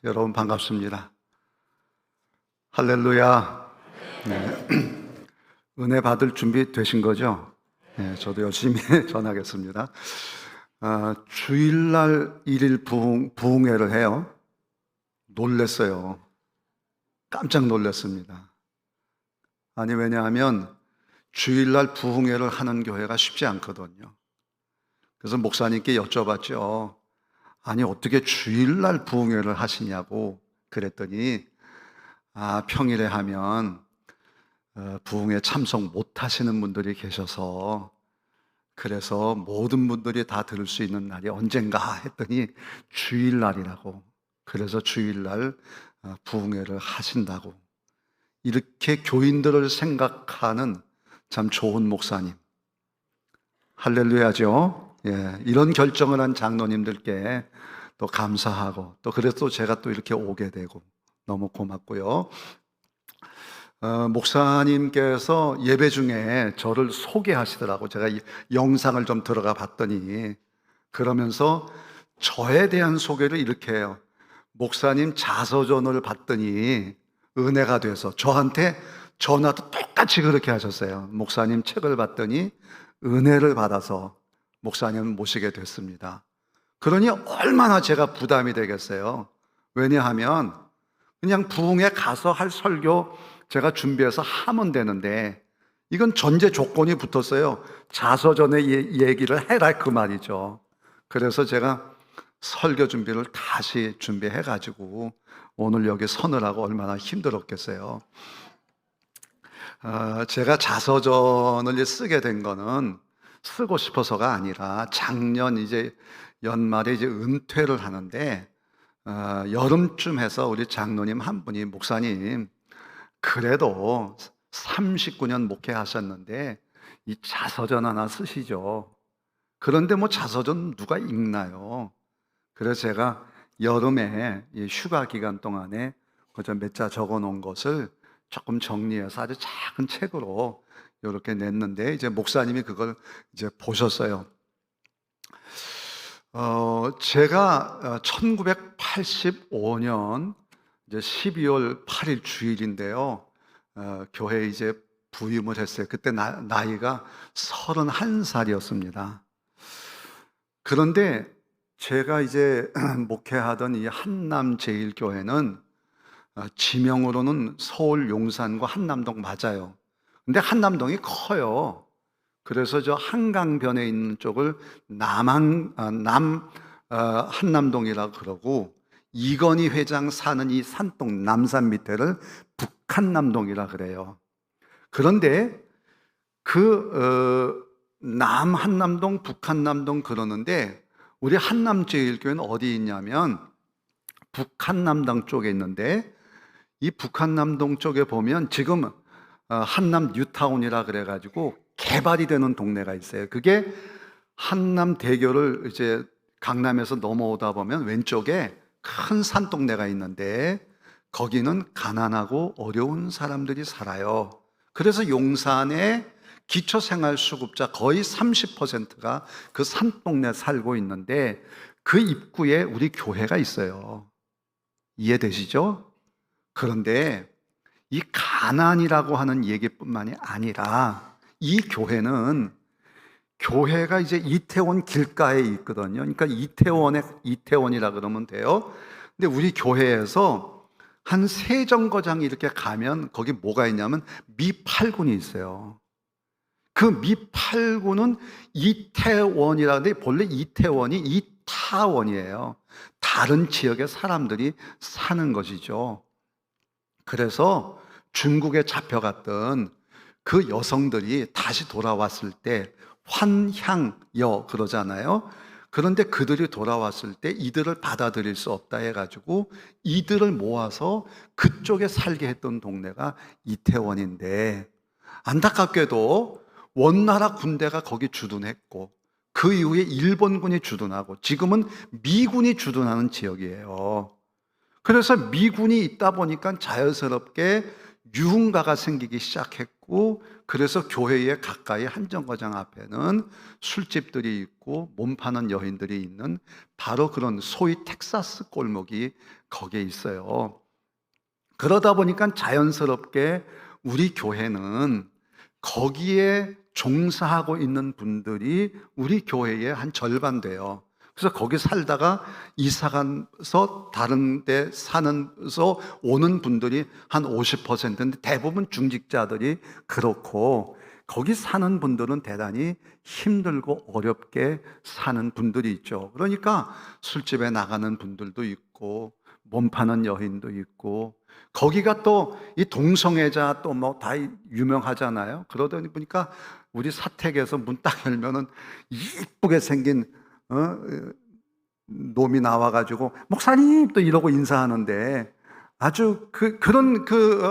여러분 반갑습니다. 할렐루야. 네. 은혜 받을 준비 되신 거죠? 네, 저도 열심히 전하겠습니다. 주일날 1일 부흥회를 해요. 놀랬어요. 깜짝 놀랐습니다. 아니, 왜냐하면 주일날 부흥회를 하는 교회가 쉽지 않거든요. 그래서 목사님께 여쭤봤죠. 아니, 어떻게 주일날 부흥회를 하시냐고 그랬더니 평일에 하면 부흥회 참석 못 하시는 분들이 계셔서 그래서 모든 분들이 다 들을 수 있는 날이 언젠가 했더니 주일날이라고. 그래서 주일날 부흥회를 하신다고. 이렇게 교인들을 생각하는 참 좋은 목사님. 할렐루야죠. 예, 이런 결정을 한 장로님들께 또 감사하고 또 그래서 제가 또 이렇게 오게 되고 너무 고맙고요. 목사님께서 예배 중에 저를 소개하시더라고. 제가 이 영상을 좀 들어가 봤더니 그러면서 저에 대한 소개를 이렇게 해요. 목사님 자서전을 봤더니 은혜가 돼서 저한테 전화도 똑같이 그렇게 하셨어요. 목사님 책을 봤더니 은혜를 받아서 목사님을 모시게 됐습니다. 그러니 얼마나 제가 부담이 되겠어요. 왜냐하면 그냥 부흥회 가서 할 설교 제가 준비해서 하면 되는데 이건 전제 조건이 붙었어요. 자서전의 얘기를 해라 그 말이죠. 그래서 제가 설교 준비를 다시 준비해가지고 오늘 여기 서느라고 얼마나 힘들었겠어요. 제가 자서전을 쓰게 된 거는 쓰고 싶어서가 아니라 작년 이제 연말에 이제 은퇴를 하는데 여름쯤 해서 우리 장로님 한 분이 목사님 그래도 39년 목회하셨는데 이 자서전 하나 쓰시죠. 그런데 뭐 자서전 누가 읽나요? 그래서 제가 여름에 이 휴가 기간 동안에 그저 몇 자 적어 놓은 것을 조금 정리해서 아주 작은 책으로 이렇게 냈는데 이제 목사님이 그걸 이제 보셨어요. 제가 1985년 이제 12월 8일 주일인데요. 교회에 이제 부임을 했어요. 그때 나이가 31살이었습니다. 그런데 제가 이제 목회하던 이 한남제일교회는 지명으로는 서울 용산과 한남동 맞아요. 근데 한남동이 커요. 그래서 저 한강변에 있는 쪽을 한남동이라고 그러고 이건희 회장 사는 이 산동 남산 밑에를 북한남동이라 그래요. 그런데 남한남동, 북한남동 그러는데 우리 한남제일교회는 어디 있냐면 북한남동 쪽에 있는데 이 북한남동 쪽에 보면 지금 한남 뉴타운이라 그래가지고 개발이 되는 동네가 있어요. 그게 한남대교를 이제 강남에서 넘어오다 보면 왼쪽에 큰 산동네가 있는데 거기는 가난하고 어려운 사람들이 살아요. 그래서 용산의 기초생활수급자 거의 30%가 그 산동네 살고 있는데 그 입구에 우리 교회가 있어요. 이해되시죠? 그런데 이 가난이라고 하는 얘기뿐만이 아니라 이 교회가 이제 이태원 길가에 있거든요. 그러니까 이태원이라 그러면 돼요. 근데 우리 교회에서 한 세 정거장 이렇게 가면 거기 뭐가 있냐면 미8군이 있어요. 그 미8군은 이태원이라는데 본래 이태원이 이타원이에요. 다른 지역의 사람들이 사는 것이죠. 그래서 중국에 잡혀갔던 그 여성들이 다시 돌아왔을 때 환향여 그러잖아요. 그런데 그들이 돌아왔을 때 이들을 받아들일 수 없다 해가지고 이들을 모아서 그쪽에 살게 했던 동네가 이태원인데 안타깝게도 원나라 군대가 거기 주둔했고 그 이후에 일본군이 주둔하고 지금은 미군이 주둔하는 지역이에요. 그래서 미군이 있다 보니까 자연스럽게 유흥가가 생기기 시작했고 그래서 교회의 가까이 한정거장 앞에는 술집들이 있고 몸 파는 여인들이 있는 바로 그런 소위 텍사스 골목이 거기에 있어요. 그러다 보니까 자연스럽게 우리 교회는 거기에 종사하고 있는 분들이 우리 교회의 한 절반 돼요. 그래서 거기 살다가 이사 가서 다른 데 사는서 오는 분들이 한 50%인데 대부분 중직자들이 그렇고, 거기 사는 분들은 대단히 힘들고 어렵게 사는 분들이 있죠. 그러니까 술집에 나가는 분들도 있고 몸 파는 여인도 있고, 거기가 또 이 동성애자 또 뭐 다 유명하잖아요. 그러다 보니까 우리 사택에서 문 딱 열면은 이쁘게 생긴 놈이 나와가지고 목사님 또 이러고 인사하는데, 아주 그런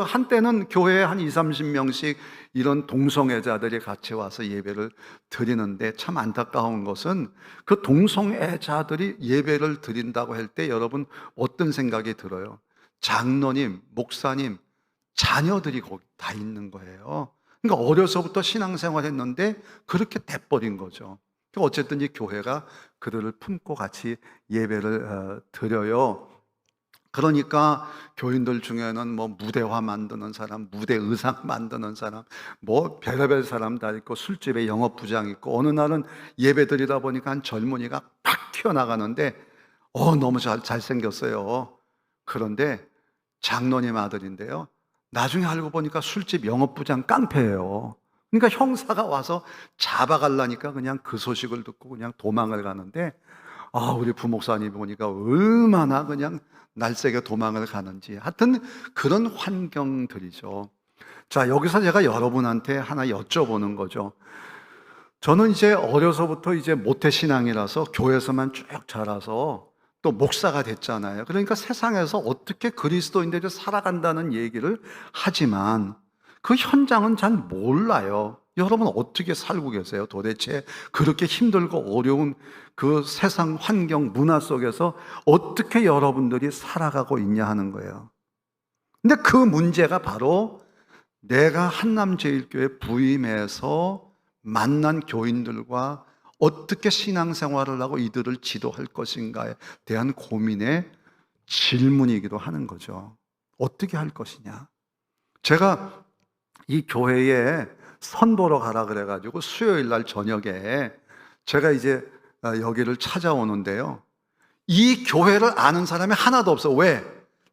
한때는 교회에 한 20, 30명씩 이런 동성애자들이 같이 와서 예배를 드리는데, 참 안타까운 것은 그 동성애자들이 예배를 드린다고 할 때 여러분 어떤 생각이 들어요? 장로님, 목사님, 자녀들이 거기 다 있는 거예요. 그러니까 어려서부터 신앙생활 했는데 그렇게 돼버린 거죠. 어쨌든 이 교회가 그들을 품고 같이 예배를 드려요. 그러니까 교인들 중에는 뭐 무대화 만드는 사람, 무대 의상 만드는 사람, 뭐 별의별 사람 다 있고, 술집에 영업부장 있고, 어느 날은 예배 드리다 보니까 한 젊은이가 팍 튀어나가는데 너무 잘생겼어요. 그런데 장로님 아들인데요, 나중에 알고 보니까 술집 영업부장 깡패예요. 그러니까 형사가 와서 잡아가려니까 그냥 그 소식을 듣고 그냥 도망을 가는데, 우리 부목사님 보니까 얼마나 그냥 날쌔게 도망을 가는지. 하여튼 그런 환경들이죠. 자, 여기서 제가 여러분한테 하나 여쭤보는 거죠. 저는 이제 어려서부터 이제 모태신앙이라서 교회에서만 쭉 자라서 또 목사가 됐잖아요. 그러니까 세상에서 어떻게 그리스도인들이 살아간다는 얘기를 하지만 그 현장은 잘 몰라요. 여러분 어떻게 살고 계세요? 도대체 그렇게 힘들고 어려운 그 세상 환경 문화 속에서 어떻게 여러분들이 살아가고 있냐 하는 거예요. 근데 그 문제가 바로 내가 한남제일교회 부임해서 만난 교인들과 어떻게 신앙생활을 하고 이들을 지도할 것인가에 대한 고민의 질문이기도 하는 거죠. 어떻게 할 것이냐. 제가 이 교회에 선보러 가라 그래가지고 수요일 날 저녁에 제가 이제 여기를 찾아오는데요, 이 교회를 아는 사람이 하나도 없어. 왜?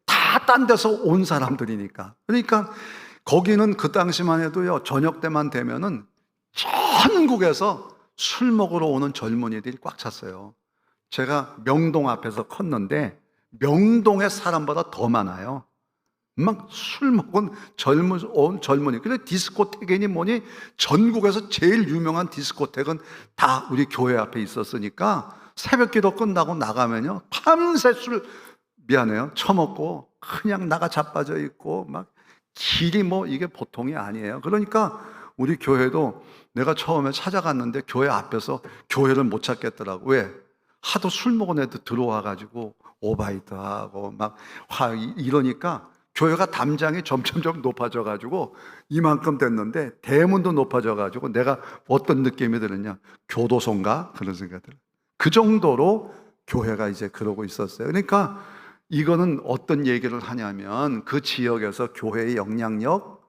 다 딴 데서 온 사람들이니까. 그러니까 거기는 그 당시만 해도요, 저녁 때만 되면은 전국에서 술 먹으러 오는 젊은이들이 꽉 찼어요. 제가 명동 앞에서 컸는데 명동의 사람보다 더 많아요. 막 술 먹은 젊은이. 근데 디스코텍이니 뭐니 전국에서 제일 유명한 디스코텍은 다 우리 교회 앞에 있었으니까 새벽 기도 끝나고 나가면요, 밤새 술, 미안해요, 처먹고 그냥 나가 자빠져 있고, 막 길이 뭐 이게 보통이 아니에요. 그러니까 우리 교회도 내가 처음에 찾아갔는데 교회 앞에서 교회를 못 찾겠더라고. 왜? 하도 술 먹은 애들 들어와가지고 오바이트하고 막 이러니까 교회가 담장이 점점점 높아져가지고 이만큼 됐는데 대문도 높아져가지고 내가 어떤 느낌이 들었냐, 교도소인가? 그런 생각이 들어요. 그 정도로 교회가 이제 그러고 있었어요. 그러니까 이거는 어떤 얘기를 하냐면 그 지역에서 교회의 영향력이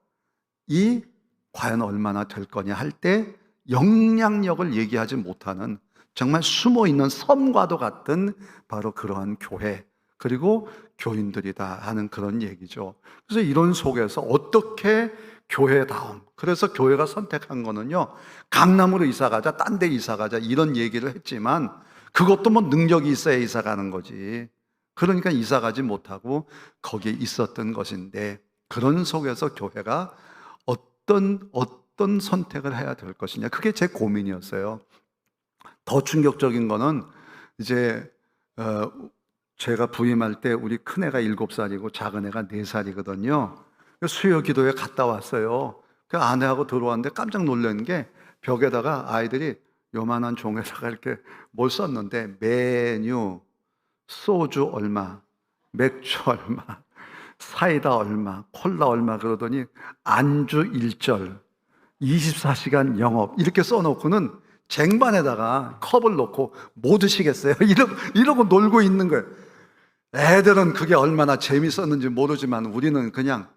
과연 얼마나 될 거냐 할 때 영향력을 얘기하지 못하는 정말 숨어있는 섬과도 같은 바로 그러한 교회, 그리고 교인들이다 하는 그런 얘기죠. 그래서 이런 속에서 어떻게 교회다움, 그래서 교회가 선택한 거는요, 강남으로 이사 가자, 딴 데 이사 가자 이런 얘기를 했지만 그것도 뭐 능력이 있어야 이사 가는 거지. 그러니까 이사 가지 못하고 거기에 있었던 것인데, 그런 속에서 교회가 어떤 선택을 해야 될 것이냐, 그게 제 고민이었어요. 더 충격적인 거는 이제 제가 부임할 때 우리 큰애가 7살이고 작은애가 4살이거든요. 수요 기도회 갔다 왔어요. 그 아내하고 들어왔는데 깜짝 놀란 게 벽에다가 아이들이 요만한 종에다가 이렇게 뭘 썼는데, 메뉴, 소주 얼마, 맥주 얼마, 사이다 얼마, 콜라 얼마, 그러더니 안주 1절, 24시간 영업 이렇게 써놓고는 쟁반에다가 컵을 놓고 뭐 드시겠어요? 이러고 놀고 있는 거예요. 애들은 그게 얼마나 재밌었는지 모르지만 우리는 그냥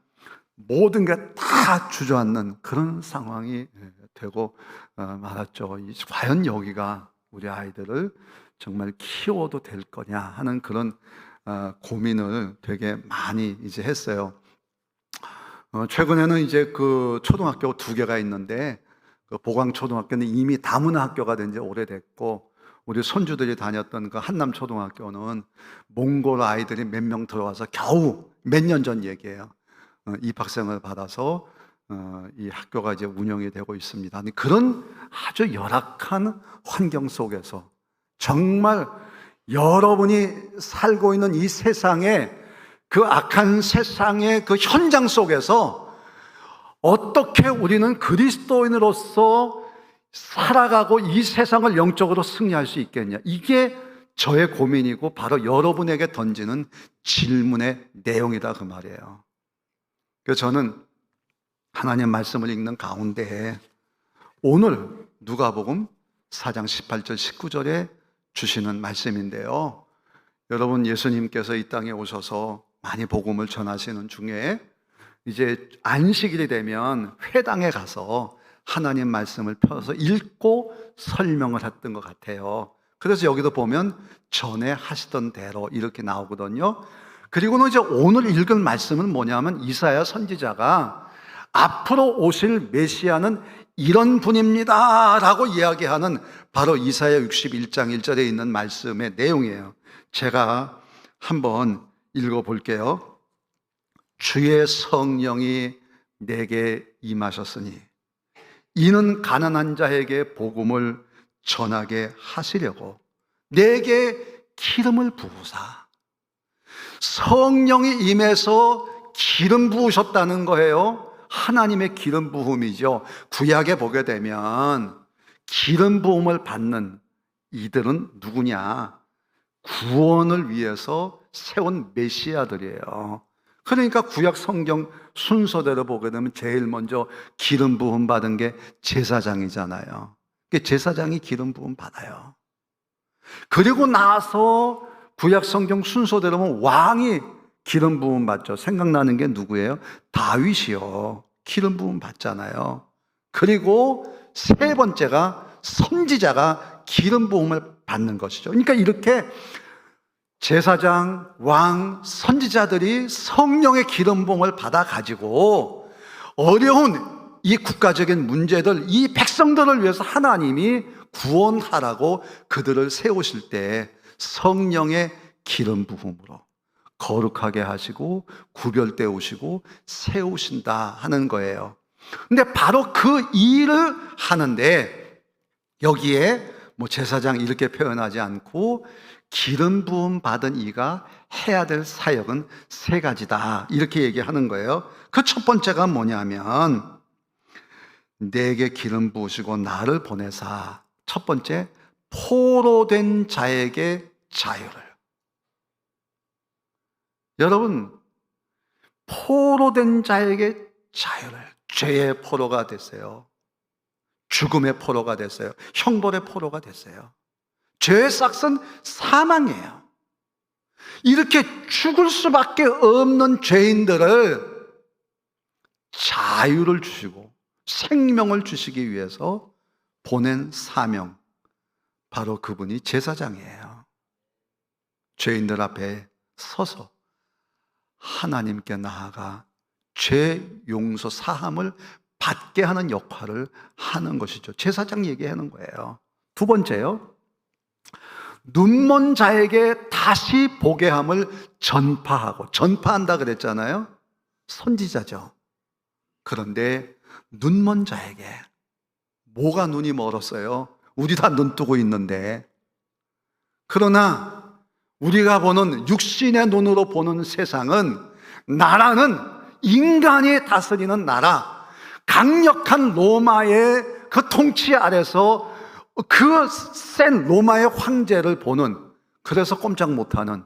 모든 게 다 주저앉는 그런 상황이 되고 말았죠. 과연 여기가 우리 아이들을 정말 키워도 될 거냐 하는 그런 고민을 되게 많이 이제 했어요. 최근에는 이제 그 초등학교 두 개가 있는데, 그 보광초등학교는 이미 다문화 학교가 된 지 오래됐고, 우리 손주들이 다녔던 그 한남초등학교는 몽골 아이들이 몇 명 들어와서 겨우 몇 년 전 얘기예요. 입학생을 받아서 이 학교가 이제 운영이 되고 있습니다. 그런 아주 열악한 환경 속에서 정말 여러분이 살고 있는 이 세상에, 그 악한 세상의 그 현장 속에서 어떻게 우리는 그리스도인으로서 살아가고 이 세상을 영적으로 승리할 수 있겠냐, 이게 저의 고민이고 바로 여러분에게 던지는 질문의 내용이다 그 말이에요. 그래서 저는 하나님 말씀을 읽는 가운데 오늘 누가복음 4장 18절 19절에 주시는 말씀인데요, 여러분 예수님께서 이 땅에 오셔서 많이 복음을 전하시는 중에 이제 안식일이 되면 회당에 가서 하나님 말씀을 펴서 읽고 설명을 했던 것 같아요. 그래서 여기도 보면 전에 하시던 대로 이렇게 나오거든요. 그리고는 이제 오늘 읽을 말씀은 뭐냐면 이사야 선지자가 앞으로 오실 메시아는 이런 분입니다 라고 이야기하는 바로 이사야 61장 1절에 있는 말씀의 내용이에요. 제가 한번 읽어볼게요. 주의 성령이 내게 임하셨으니 이는 가난한 자에게 복음을 전하게 하시려고 내게 기름을 부으사. 성령이 임해서 기름 부으셨다는 거예요. 하나님의 기름 부음이죠. 구약에 보게 되면 기름 부음을 받는 이들은 누구냐? 구원을 위해서 세운 메시아들이에요. 그러니까 구약 성경 순서대로 보게 되면 제일 먼저 기름 부음 받은 게 제사장이잖아요. 제사장이 기름 부음 받아요. 그리고 나서 구약 성경 순서대로 보면 왕이 기름 부음 받죠. 생각나는 게 누구예요? 다윗이요. 기름 부음 받잖아요. 그리고 세 번째가 선지자가 기름 부음을 받는 것이죠. 그러니까 이렇게 제사장, 왕, 선지자들이 성령의 기름 부음을 받아 가지고 어려운 이 국가적인 문제들, 이 백성들을 위해서 하나님이 구원하라고 그들을 세우실 때 성령의 기름 부음으로 거룩하게 하시고 구별되우시고 세우신다 하는 거예요. 근데 바로 그 일을 하는데 여기에 뭐 제사장 이렇게 표현하지 않고 기름 부음 받은 이가 해야 될 사역은 세 가지다 이렇게 얘기하는 거예요. 그 첫 번째가 뭐냐면 내게 기름 부으시고 나를 보내사, 첫 번째 포로된 자에게 자유를. 여러분, 포로된 자에게 자유를. 죄의 포로가 됐어요. 죽음의 포로가 됐어요. 형벌의 포로가 됐어요. 죄의 삭은 사망이에요. 이렇게 죽을 수밖에 없는 죄인들을 자유를 주시고 생명을 주시기 위해서 보낸 사명, 바로 그분이 제사장이에요. 죄인들 앞에 서서 하나님께 나아가 죄 용서 사함을 받게 하는 역할을 하는 것이죠. 제사장 얘기하는 거예요. 두 번째요, 눈먼 자에게 다시 보게 함을 전파하고, 전파한다 그랬잖아요. 선지자죠. 그런데 눈먼 자에게, 뭐가 눈이 멀었어요? 우리 다 눈 뜨고 있는데. 그러나 우리가 보는 육신의 눈으로 보는 세상은, 나라는 인간이 다스리는 나라, 강력한 로마의 그 통치 아래서 그 센 로마의 황제를 보는, 그래서 꼼짝 못하는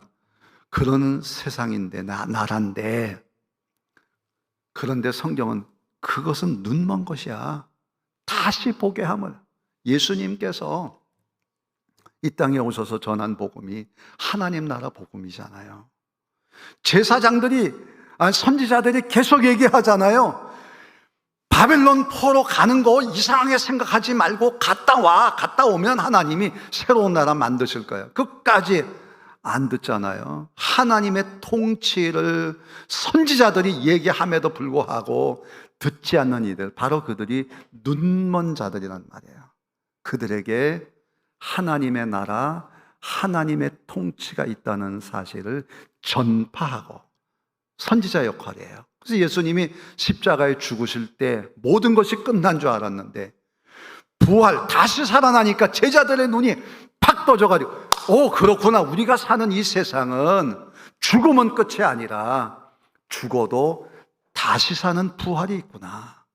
그런 세상인데, 나라인데, 그런데 성경은 그것은 눈먼 것이야. 다시 보게 함을 예수님께서 이 땅에 오셔서 전한 복음이 하나님 나라 복음이잖아요. 제사장들이, 선지자들이 계속 얘기하잖아요. 바벨론 포로 가는 거 이상하게 생각하지 말고 갔다 와. 갔다 오면 하나님이 새로운 나라 만드실 거예요. 끝까지 안 듣잖아요. 하나님의 통치를 선지자들이 얘기함에도 불구하고 듣지 않는 이들, 바로 그들이 눈먼 자들이란 말이에요. 그들에게 하나님의 나라, 하나님의 통치가 있다는 사실을 전파하고, 선지자 역할이에요. 그래서 예수님이 십자가에 죽으실 때 모든 것이 끝난 줄 알았는데 부활, 다시 살아나니까 제자들의 눈이 팍 떠져가지고, 오, 그렇구나. 우리가 사는 이 세상은 죽음은 끝이 아니라 죽어도 다시 사는 부활이 있구나.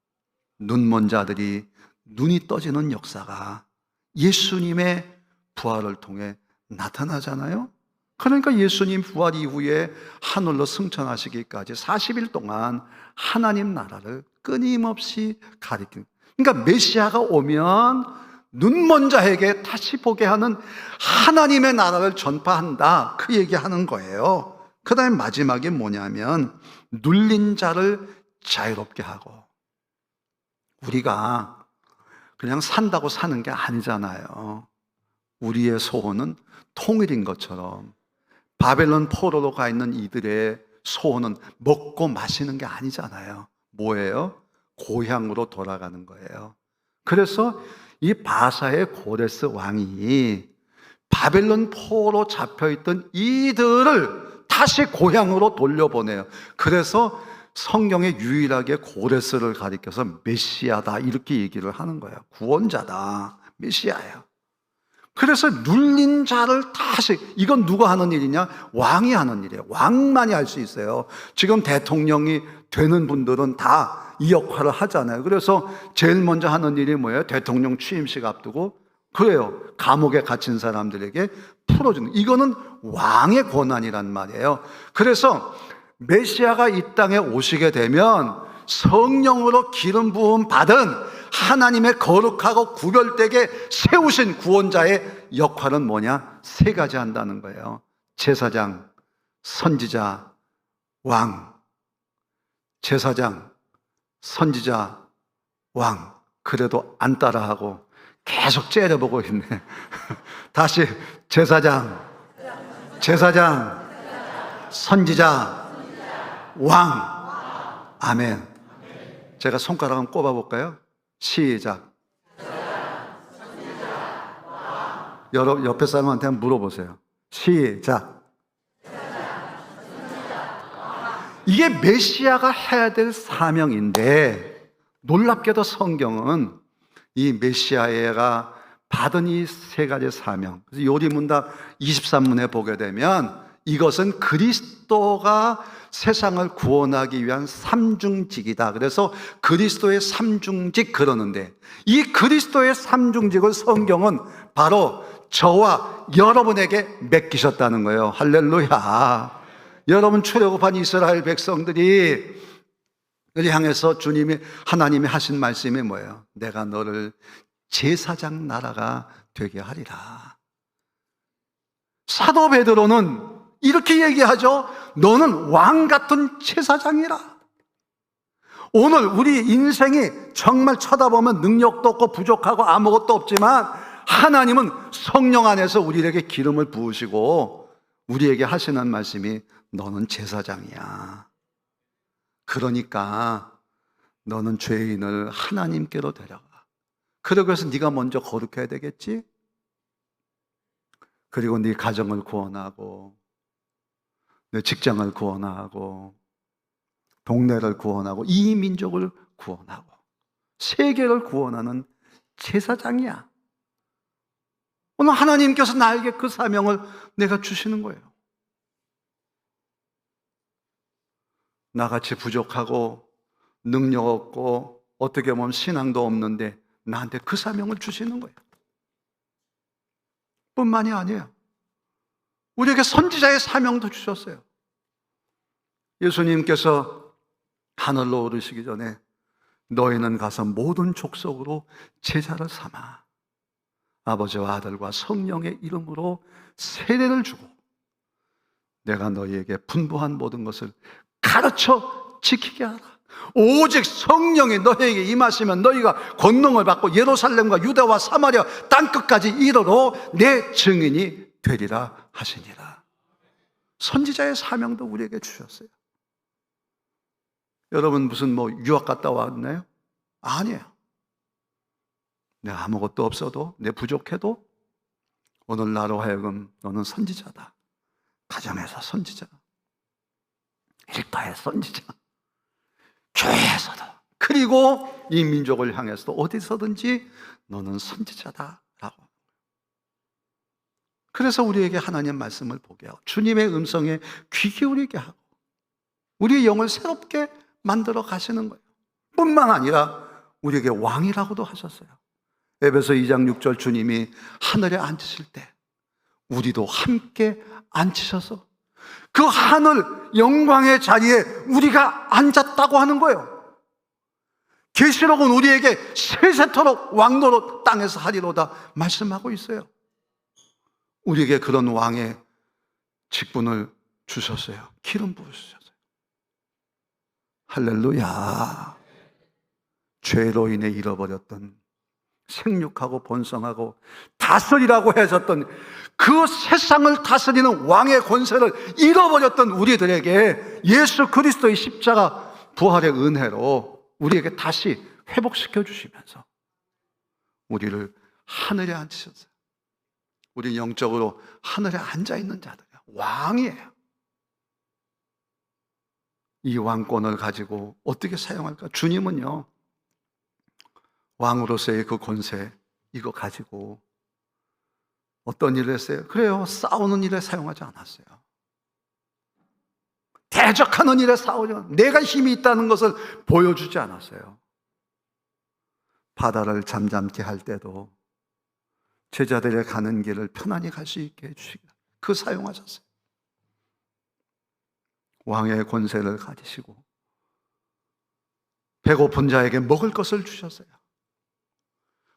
눈먼 자들이 눈이 떠지는 역사가 예수님의 부활을 통해 나타나잖아요. 그러니까 예수님 부활 이후에 하늘로 승천하시기까지 40일 동안 하나님 나라를 끊임없이 가리킨, 그러니까 메시아가 오면 눈먼 자에게 다시 보게 하는 하나님의 나라를 전파한다, 그 얘기하는 거예요. 그 다음에 마지막에 뭐냐면 눌린 자를 자유롭게 하고, 우리가 그냥 산다고 사는 게 아니잖아요. 우리의 소원은 통일인 것처럼 바벨론 포로로 가 있는 이들의 소원은 먹고 마시는 게 아니잖아요. 뭐예요? 고향으로 돌아가는 거예요. 그래서 이 바사의 고레스 왕이 바벨론 포로 잡혀있던 이들을 다시 고향으로 돌려보내요. 그래서 성경에 유일하게 고레스를 가리켜서 메시아다, 이렇게 얘기를 하는 거예요. 구원자다, 메시아예요. 그래서 눌린 자를 다시, 이건 누가 하는 일이냐? 왕이 하는 일이에요. 왕만이 할 수 있어요. 지금 대통령이 되는 분들은 다 이 역할을 하잖아요. 그래서 제일 먼저 하는 일이 뭐예요? 대통령 취임식 앞두고, 그래요, 감옥에 갇힌 사람들에게 풀어주는, 이거는 왕의 권한이란 말이에요. 그래서 메시아가 이 땅에 오시게 되면 성령으로 기름 부음 받은 하나님의 거룩하고 구별되게 세우신 구원자의 역할은 뭐냐? 세 가지 한다는 거예요. 제사장, 선지자, 왕. 제사장, 선지자, 왕. 그래도 안 따라하고 계속 째려보고 있네. 다시 제사장, 선지자, 왕. 아멘. 제가 손가락 한번 꼽아볼까요? 시작. 여러분 옆에 사람한테 한번 물어보세요. 시작. 이게 메시아가 해야 될 사명인데, 놀랍게도 성경은 이 메시아가 받은 이 세 가지 사명, 그래서 요리문답 23문에 보게 되면 이것은 그리스도가 세상을 구원하기 위한 삼중직이다. 그래서 그리스도의 삼중직 그러는데, 이 그리스도의 삼중직을 성경은 바로 저와 여러분에게 맡기셨다는 거예요. 할렐루야. 여러분, 출애굽한 이스라엘 백성들이 향해서 하나님이 하신 말씀이 뭐예요? 내가 너를 제사장 나라가 되게 하리라. 사도 베드로는 이렇게 얘기하죠. 너는 왕 같은 제사장이라. 오늘 우리 인생이 정말 쳐다보면 능력도 없고 부족하고 아무것도 없지만, 하나님은 성령 안에서 우리에게 기름을 부으시고 우리에게 하시는 말씀이 너는 제사장이야. 그러니까 너는 죄인을 하나님께로 데려가. 그러고 해서 네가 먼저 거룩해야 되겠지? 그리고 네 가정을 구원하고, 내 직장을 구원하고, 동네를 구원하고, 이 민족을 구원하고, 세계를 구원하는 제사장이야. 오늘 하나님께서 나에게 그 사명을 내가 주시는 거예요. 나같이 부족하고 능력 없고 어떻게 보면 신앙도 없는데 나한테 그 사명을 주시는 거예요. 뿐만이 아니에요. 우리에게 선지자의 사명도 주셨어요. 예수님께서 하늘로 오르시기 전에 너희는 가서 모든 족속으로 제자를 삼아 아버지와 아들과 성령의 이름으로 세례를 주고 내가 너희에게 분부한 모든 것을 가르쳐 지키게 하라. 오직 성령이 너희에게 임하시면 너희가 권능을 받고 예루살렘과 유다와 사마리아 땅끝까지 이르러 내 증인이 되리라 하시니라. 선지자의 사명도 우리에게 주셨어요. 여러분 무슨 유학 갔다 왔나요? 아니에요. 내가 아무것도 없어도, 내 부족해도 오늘 나로 하여금 너는 선지자다. 가정에서 선지자, 일터의 선지자, 교회에서도, 그리고 이 민족을 향해서도 어디서든지 너는 선지자다라고. 그래서 우리에게 하나님 말씀을 보게 하고 주님의 음성에 귀 기울이게 하고 우리의 영을 새롭게 만들어 가시는 거예요. 뿐만 아니라 우리에게 왕이라고도 하셨어요. 에베소 2장 6절 주님이 하늘에 앉으실 때 우리도 함께 앉으셔서 그 하늘 영광의 자리에 우리가 앉았다고 하는 거예요. 계시록은 우리에게 세세토록 왕노릇 땅에서 하리로다 말씀하고 있어요. 우리에게 그런 왕의 직분을 주셨어요. 기름 부으셨어요. 할렐루야. 죄로 인해 잃어버렸던, 생육하고 번성하고 다스리라고 하셨던 그 세상을 다스리는 왕의 권세를 잃어버렸던 우리들에게 예수 그리스도의 십자가 부활의 은혜로 우리에게 다시 회복시켜 주시면서 우리를 하늘에 앉히셨어요. 우리 영적으로 하늘에 앉아있는 자들이에요. 왕이에요. 이 왕권을 가지고 어떻게 사용할까? 주님은요, 왕으로서의 그 권세, 이거 가지고 어떤 일을 했어요? 그래요, 싸우는 일에 사용하지 않았어요. 대적하는 일에 싸우죠. 내가 힘이 있다는 것을 보여주지 않았어요. 바다를 잠잠케 할 때도 제자들의 가는 길을 편안히 갈 수 있게 해주시고 그 사용하셨어요. 왕의 권세를 가지시고 배고픈 자에게 먹을 것을 주셨어요.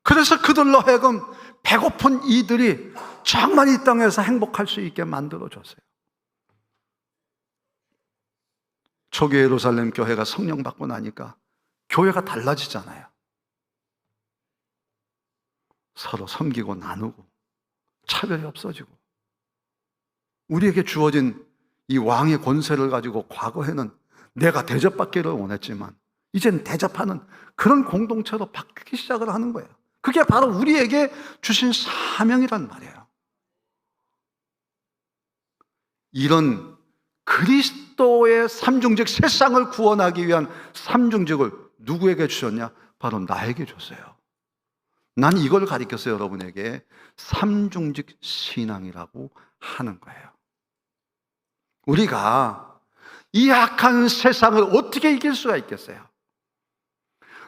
그래서 그들로 하여금 배고픈 이들이 정말 이 땅에서 행복할 수 있게 만들어줬어요. 초기 예루살렘 교회가 성령 받고 나니까 교회가 달라지잖아요. 서로 섬기고 나누고 차별이 없어지고 우리에게 주어진 이 왕의 권세를 가지고 과거에는 내가 대접받기를 원했지만 이젠 대접하는 그런 공동체로 바뀌기 시작을 하는 거예요. 그게 바로 우리에게 주신 사명이란 말이에요. 이런 그리스도의 삼중직, 세상을 구원하기 위한 삼중직을 누구에게 주셨냐? 바로 나에게 줬어요. 난 이걸 가르쳤어요. 여러분에게 삼중직 신앙이라고 하는 거예요. 우리가 이 악한 세상을 어떻게 이길 수가 있겠어요?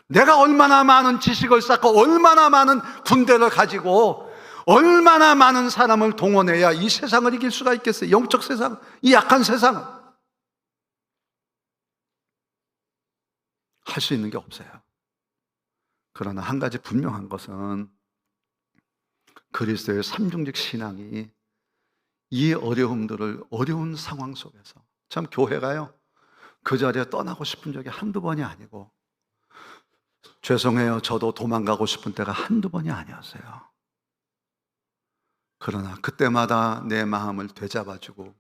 내가 얼마나 많은 지식을 쌓고 얼마나 많은 군대를 가지고 얼마나 많은 사람을 동원해야 이 세상을 이길 수가 있겠어요? 영적 세상, 이 악한 세상을 할 수 있는 게 없어요. 그러나 한 가지 분명한 것은 그리스도의 삼중직 신앙이 이 어려움들을, 어려운 상황 속에서, 참 교회가요 그 자리에 떠나고 싶은 적이 한두 번이 아니고, 죄송해요, 저도 도망가고 싶은 때가 한두 번이 아니었어요. 그러나 그때마다 내 마음을 되잡아주고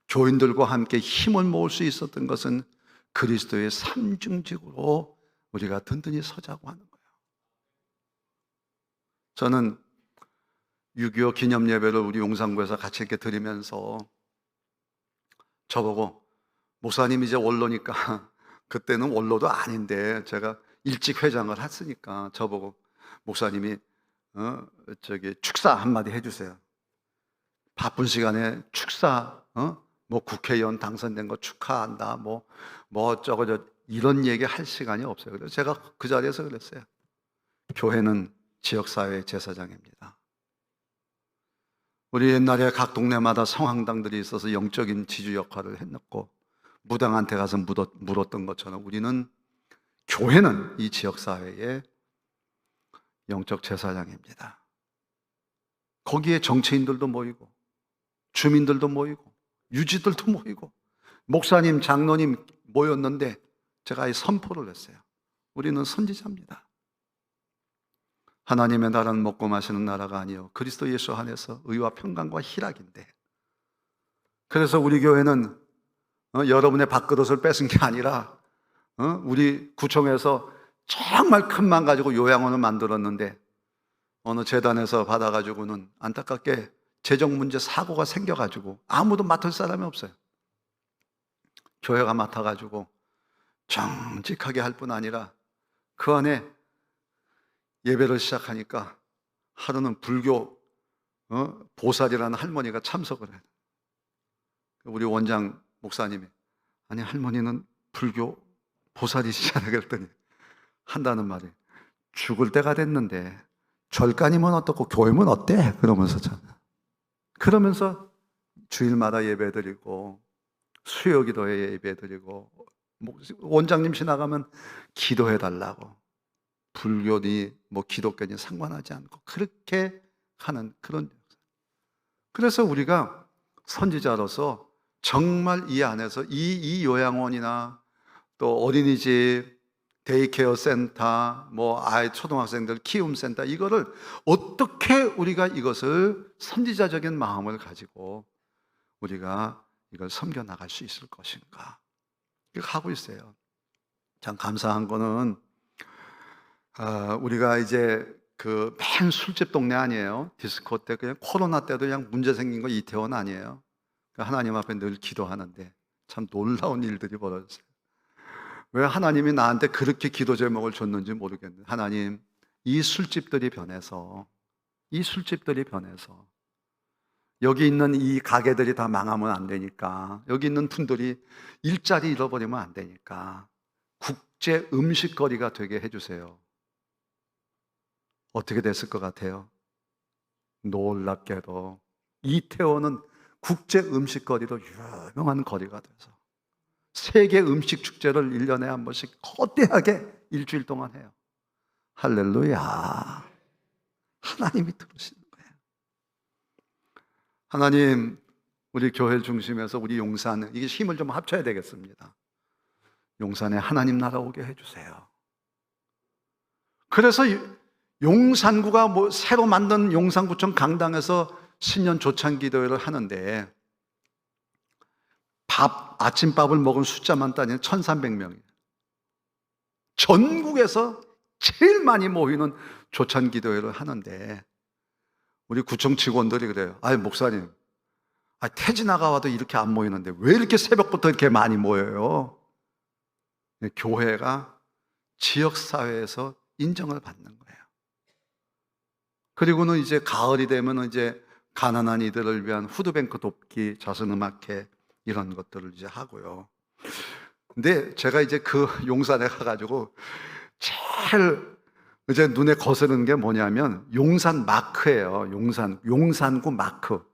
교인들과 함께 힘을 모을 수 있었던 것은 그리스도의 삼중직으로 우리가 든든히 서자고 하는 거예요. 저는 6.25 기념예배를 우리 용산구에서 같이 이렇게 드리면서 저보고, 목사님 이제 원로니까, 그때는 원로도 아닌데 제가 일찍 회장을 했으니까 저보고, 목사님이 축사 한마디 해주세요. 바쁜 시간에 축사, 뭐 국회의원 당선된 거 축하한다, 뭐 어쩌고 이런 얘기 할 시간이 없어요. 그래서 제가 그 자리에서 그랬어요. 교회는 지역사회 제사장입니다. 우리 옛날에 각 동네마다 성황당들이 있어서 영적인 지주 역할을 했고 무당한테 가서 물었던 것처럼 우리는, 교회는 이 지역사회의 영적 제사장입니다. 거기에 정치인들도 모이고 주민들도 모이고 유지들도 모이고 목사님, 장로님 모였는데 제가 이 선포를 했어요. 우리는 선지자입니다. 하나님의 나라는 먹고 마시는 나라가 아니요 그리스도 예수 안에서 의와 평강과 희락인데, 그래서 우리 교회는 여러분의 밥그릇을 뺏은 게 아니라 우리 구청에서 정말 큰 맘 가지고 요양원을 만들었는데 어느 재단에서 받아가지고는 안타깝게 재정 문제 사고가 생겨가지고 아무도 맡을 사람이 없어요. 교회가 맡아가지고 정직하게 할 뿐 아니라 그 안에 예배를 시작하니까 하루는 불교 보살이라는 할머니가 참석을 해요. 우리 원장 목사님이 아니 할머니는 불교 보살이시잖아요 그랬더니 한다는 말이 죽을 때가 됐는데 절간이면 어떻고 교회면 어때? 그러면서 주일마다 예배드리고 수요기도에 예배드리고 원장님 지나가면 기도해달라고, 불교니 뭐 기독교니 상관하지 않고 그렇게 하는 그런. 그래서 우리가 선지자로서 정말 이 안에서 이 요양원이나 또 어린이집, 데이케어 센터, 뭐 아이 초등학생들 키움 센터, 이거를 어떻게 우리가 이것을 선지자적인 마음을 가지고 우리가 이걸 섬겨 나갈 수 있을 것인가, 이렇게 하고 있어요. 참 감사한 거는 우리가 이제 그 맨 술집 동네 아니에요. 디스코 때 그냥 코로나 때도 그냥 문제 생긴 거 이태원 아니에요. 하나님 앞에 늘 기도하는데 참 놀라운 일들이 벌어졌어요. 왜 하나님이 나한테 그렇게 기도 제목을 줬는지 모르겠는데, 하나님 이 술집들이 변해서 여기 있는 이 가게들이 다 망하면 안 되니까, 여기 있는 분들이 일자리 잃어버리면 안 되니까 국제 음식거리가 되게 해주세요. 어떻게 됐을 것 같아요? 놀랍게도 이태원은 국제 음식거리로 유명한 거리가 돼서 세계 음식 축제를 1년에 한 번씩 거대하게 일주일 동안 해요. 할렐루야. 하나님이 들으시는 거예요. 하나님, 우리 교회 중심에서 우리 용산, 이게 힘을 좀 합쳐야 되겠습니다. 용산에 하나님 나라 오게 해주세요. 그래서 용산구가 뭐 새로 만든 용산구청 강당에서 신년 조찬 기도회를 하는데 아침밥을 먹은 숫자만 따지면 1,300명이에요. 전국에서 제일 많이 모이는 조찬 기도회를 하는데 우리 구청 직원들이 그래요. 아니 목사님, 태지 나가와도 이렇게 안 모이는데 왜 이렇게 새벽부터 이렇게 많이 모여요? 교회가 지역사회에서 인정을 받는 거예요. 그리고는 이제 가을이 되면 이제 가난한 이들을 위한 푸드뱅크 돕기, 자선음악회 이런 것들을 이제 하고요. 근데 제가 이제 그 용산에 가가지고 제일 이제 눈에 거스르는 게 뭐냐면 용산 마크예요. 용산구 마크.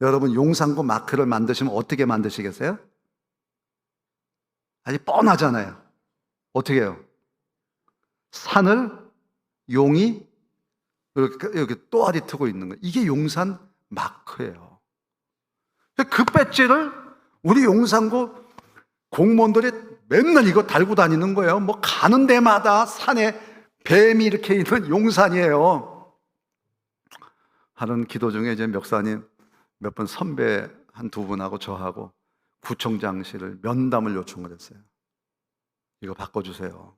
여러분 용산구 마크를 만드시면 어떻게 만드시겠어요? 아주 뻔하잖아요. 어떻게 해요? 산을 용이 이렇게 또아리 트고 있는 거예요. 이게 용산 마크예요. 그 배지를 우리 용산구 공무원들이 맨날 이거 달고 다니는 거예요. 뭐 가는 데마다 산에 뱀이 이렇게 있는 용산이에요. 하는 기도 중에 이제 목사님 몇 번 선배 한 두 분하고 저하고 구청장실을 면담을 요청을 했어요. 이거 바꿔주세요.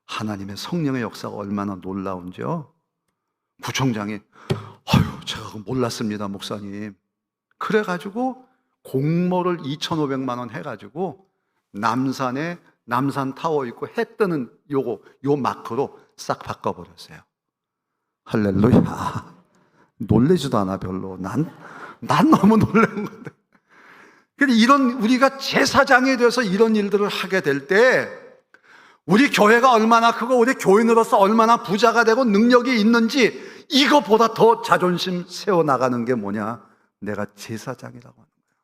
하나님의 성령의 역사가 얼마나 놀라운지요. 구청장이 제가 몰랐습니다 목사님. 그래가지고 공모를 2,500만 원 해가지고 남산에 남산타워 있고 해 뜨는 요 마크로 싹 바꿔버렸어요. 할렐루야. 놀래지도 않아 별로. 난 너무 놀란 건데. 근데 우리가 제사장이 돼서 이런 일들을 하게 될 때 우리 교회가 얼마나 크고 우리 교인으로서 얼마나 부자가 되고 능력이 있는지, 이거보다 더 자존심 세워나가는 게 뭐냐? 내가 제사장이라고 하는 거예요.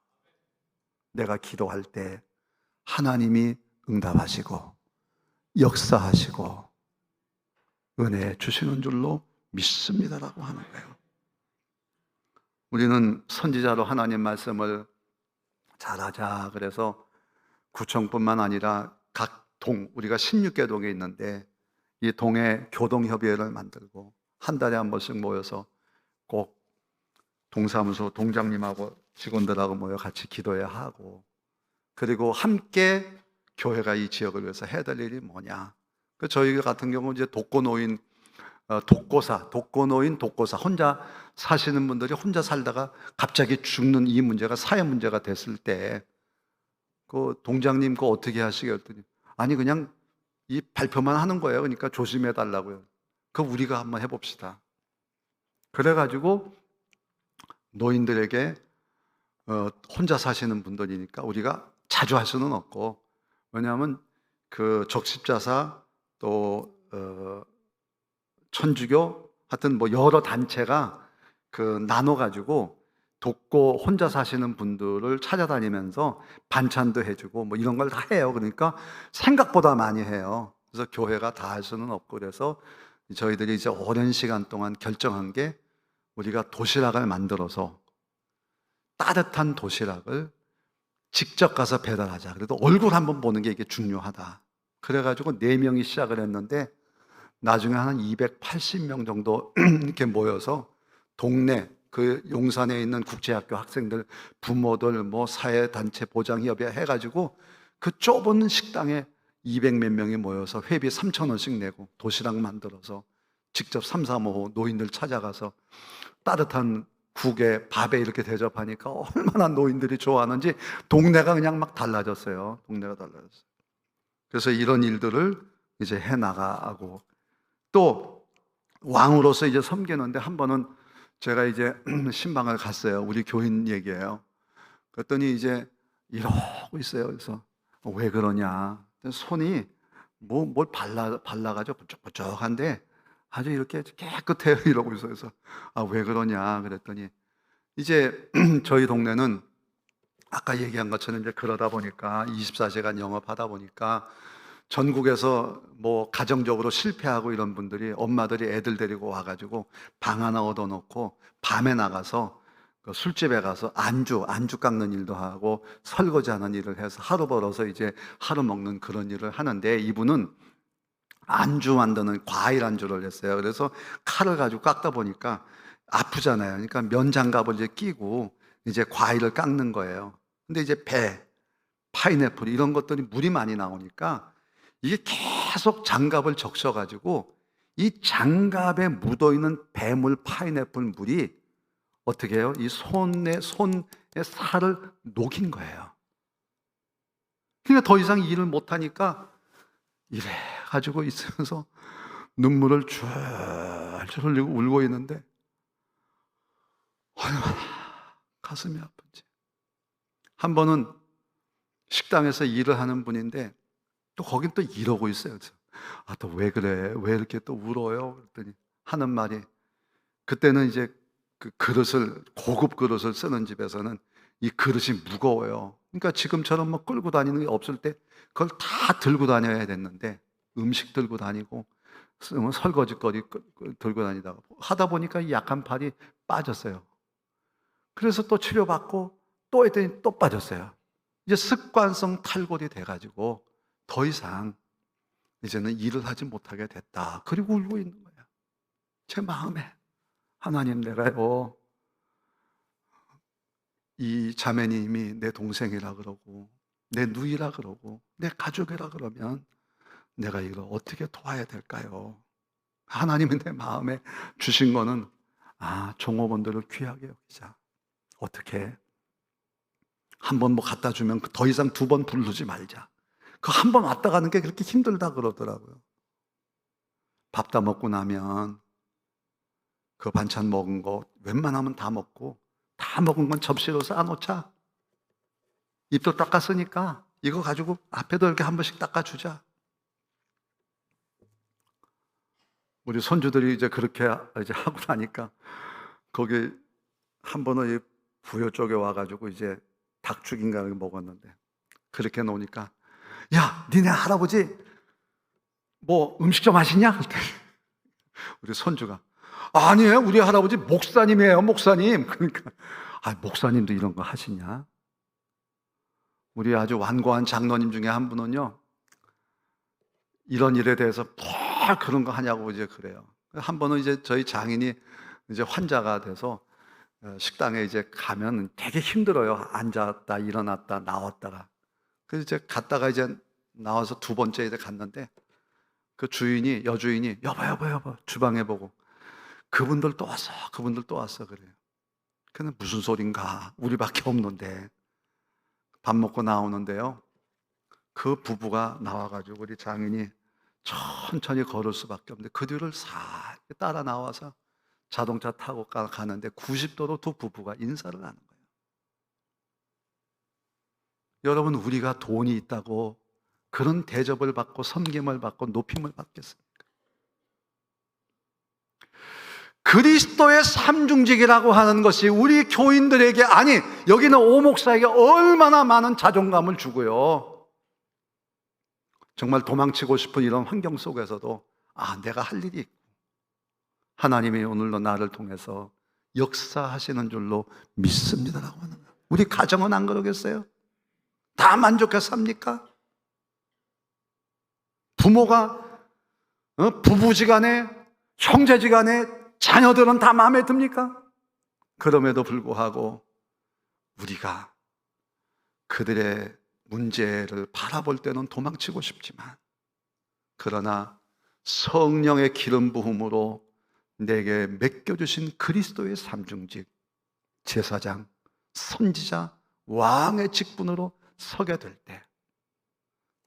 내가 기도할 때 하나님이 응답하시고 역사하시고 은혜 주시는 줄로 믿습니다라고 하는 거예요. 우리는 선지자로 하나님 말씀을 잘하자. 그래서 구청뿐만 아니라 각 동, 우리가 16개 동에 있는데 이 동에 교동협의회를 만들고 한 달에 한 번씩 모여서 꼭 동사무소 동장님하고 직원들하고 모여 같이 기도해야 하고, 그리고 함께 교회가 이 지역을 위해서 해야 될 일이 뭐냐. 저희 같은 경우 이제 독거노인, 독거사, 혼자 사시는 분들이 혼자 살다가 갑자기 죽는 이 문제가 사회 문제가 됐을 때, 그 동장님 그거 어떻게 하시게 했더니, 아니 그냥 이 발표만 하는 거예요. 그러니까 조심해 달라고요. 그거 우리가 한번 해봅시다. 그래가지고 노인들에게 혼자 사시는 분들이니까 우리가 자주 할 수는 없고, 왜냐하면 그 적십자사 또 천주교 하여튼 뭐 여러 단체가 그 나눠가지고 돕고 혼자 사시는 분들을 찾아다니면서 반찬도 해주고 뭐 이런 걸 다 해요. 그러니까 생각보다 많이 해요. 그래서 교회가 다 할 수는 없고, 그래서 저희들이 이제 오랜 시간 동안 결정한 게, 우리가 도시락을 만들어서 따뜻한 도시락을 직접 가서 배달하자. 그래도 얼굴 한번 보는 게 이게 중요하다. 그래가지고 4명이 시작을 했는데 나중에 한 280명 정도 이렇게 모여서 동네 그 용산에 있는 국제학교 학생들, 부모들, 뭐 사회단체 보장협의회 해가지고 그 좁은 식당에 200몇 명이 모여서 회비 3,000원씩 내고 도시락 만들어서 직접 3, 4, 5 노인들 찾아가서 따뜻한 국에 밥에 이렇게 대접하니까 얼마나 노인들이 좋아하는지 동네가 그냥 막 달라졌어요. 동네가 달라졌어요. 그래서 이런 일들을 이제 해 나가고, 또 왕으로서 이제 섬기는데 한 번은 제가 이제 신방을 갔어요. 우리 교인 얘기예요. 그랬더니 이제 이러고 있어요. 그래서 왜 그러냐? 손이 뭘 발라가지고 번쩍번쩍한데 아주 이렇게 깨끗해요. 이러고 있어요. 그래서 왜 그러냐? 그랬더니 이제 저희 동네는 아까 얘기한 것처럼 이제 그러다 보니까 24시간 영업하다 보니까 전국에서 뭐 가정적으로 실패하고 이런 분들이, 엄마들이 애들 데리고 와가지고 방 하나 얻어놓고 밤에 나가서 그 술집에 가서 안주 깎는 일도 하고 설거지하는 일을 해서 하루 벌어서 이제 하루 먹는 그런 일을 하는데, 이분은 안주 만드는 과일 안주를 했어요. 그래서 칼을 가지고 깎다 보니까 아프잖아요. 그러니까 면장갑을 이제 끼고 이제 과일을 깎는 거예요. 근데 이제 파인애플 이런 것들이 물이 많이 나오니까 이게 계속 장갑을 적셔가지고 이 장갑에 묻어있는 배물 파인애플 물이 어떻게 해요? 이 손의 살을 녹인 거예요. 그러니까 더 이상 일을 못하니까 이래 가지고 있으면서 눈물을 줄줄 흘리고 울고 있는데 얼마나 가슴이 아픈지. 한 번은 식당에서 일을 하는 분인데 또 거긴 또 이러고 있어요. 또 왜 그래? 왜 이렇게 또 울어요? 그랬더니 하는 말이, 그때는 이제 그 그릇을, 고급 그릇을 쓰는 집에서는 이 그릇이 무거워요. 그러니까 지금처럼 뭐 끌고 다니는 게 없을 때 그걸 다 들고 다녀야 됐는데, 음식 들고 다니고 설거지거리 들고 다니다가 하다 보니까 이 약한 팔이 빠졌어요. 그래서 또 치료받고 또 했더니 또 빠졌어요. 이제 습관성 탈골이 돼가지고 더 이상 이제는 일을 하지 못하게 됐다. 그리고 울고 있는 거예요. 제 마음에, 하나님, 내가요 이 자매님이 내 동생이라 그러고 내 누이라 그러고 내 가족이라 그러면 내가 이걸 어떻게 도와야 될까요? 하나님이 내 마음에 주신 거는 종업원들을 귀하게 여기자. 어떻게? 한 번 뭐 갖다 주면 더 이상 2번 부르지 말자. 그 한 번 왔다 가는 게 그렇게 힘들다 그러더라고요. 밥 다 먹고 나면 그 반찬 먹은 거 웬만하면 다 먹고, 다 먹은 건 접시로 쌓아놓자. 입도 닦았으니까 이거 가지고 앞에도 이렇게 한 번씩 닦아주자. 우리 손주들이 이제 그렇게 이제 하고 나니까 거기 한 번은 이 부여 쪽에 와가지고 이제 닭죽인가 먹었는데, 그렇게 놓으니까 야, 니네 할아버지 뭐 음식 좀 하시냐? 우리 손주가 아니에요, 우리 할아버지 목사님이에요, 목사님. 그러니까 목사님도 이런 거 하시냐? 우리 아주 완고한 장로님 중에 한 분은요, 이런 일에 대해서 뭘 그런 거 하냐고 이제 그래요. 한 번은 이제 저희 장인이 이제 환자가 돼서 식당에 이제 가면 되게 힘들어요. 앉았다 일어났다 나왔다가. 그래서 이제 갔다가 이제 나와서 두 번째 이제 갔는데, 그 여주인이 여보 주방에 보고, 그분들 또 왔어 그래요. 근데 무슨 소린가, 우리밖에 없는데. 밥 먹고 나오는데요, 그 부부가 나와가지고 우리 장인이 천천히 걸을 수밖에 없는데 그 뒤를 싹 따라 나와서 자동차 타고 가는데 90도로 두 부부가 인사를 하는 거예요. 여러분, 우리가 돈이 있다고 그런 대접을 받고 섬김을 받고 높임을 받겠습니까? 그리스도의 삼중직이라고 하는 것이 우리 교인들에게, 아니 여기는 오 목사에게 얼마나 많은 자존감을 주고요, 정말 도망치고 싶은 이런 환경 속에서도 내가 할 일이 있고 하나님이 오늘도 나를 통해서 역사하시는 줄로 믿습니다라고 하는 거예요. 우리 가정은 안 그러겠어요? 다 만족해 삽니까? 부모가 부부지간에, 형제지간에, 자녀들은 다 마음에 듭니까? 그럼에도 불구하고 우리가 그들의 문제를 바라볼 때는 도망치고 싶지만, 그러나 성령의 기름 부음으로 내게 맡겨주신 그리스도의 삼중직, 제사장, 선지자, 왕의 직분으로 서게 될 때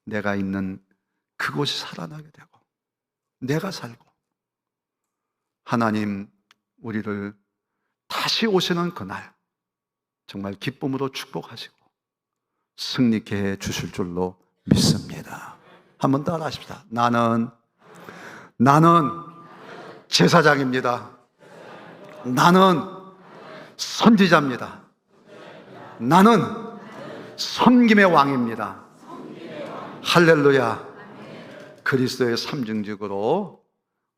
내가 있는 그곳이 살아나게 되고 내가 살고, 하나님 우리를 다시 오시는 그날 정말 기쁨으로 축복하시고 승리케 해 주실 줄로 믿습니다. 한번 따라 하십시다. 나는 제사장입니다. 나는 선지자입니다. 나는 섬김의 왕입니다. 할렐루야. 그리스도의 삼중직으로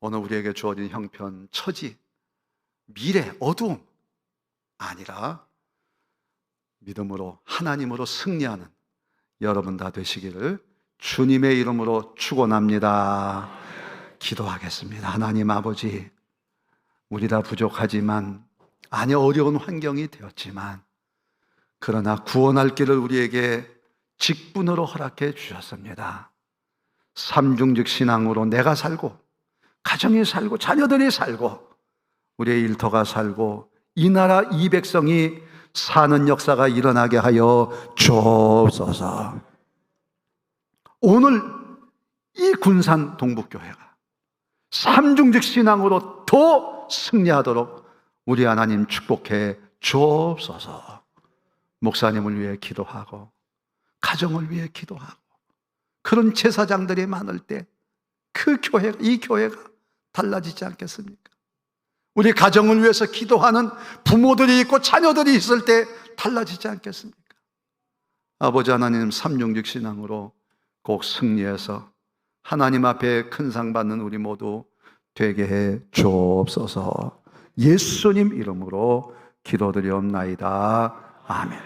오늘 우리에게 주어진 형편, 처지, 미래, 어두움 아니라 믿음으로 하나님으로 승리하는 여러분 다 되시기를 주님의 이름으로 축원합니다. 기도하겠습니다. 하나님 아버지, 우리 다 부족하지만, 어려운 환경이 되었지만, 그러나 구원할 길을 우리에게 직분으로 허락해 주셨습니다. 삼중직 신앙으로 내가 살고, 가정이 살고, 자녀들이 살고, 우리의 일터가 살고, 이 나라 이 백성이 사는 역사가 일어나게 하여 주옵소서. 오늘 이 군산 동북교회가 삼중직 신앙으로 더 승리하도록 우리 하나님 축복해 주옵소서. 목사님을 위해 기도하고 가정을 위해 기도하고, 그런 제사장들이 많을 때 이 교회가 달라지지 않겠습니까? 우리 가정을 위해서 기도하는 부모들이 있고 자녀들이 있을 때 달라지지 않겠습니까? 아버지 하나님, 삼중직 신앙으로 꼭 승리해서 하나님 앞에 큰 상 받는 우리 모두 되게 해 주옵소서. 예수님 이름으로 기도드리옵나이다. 아멘.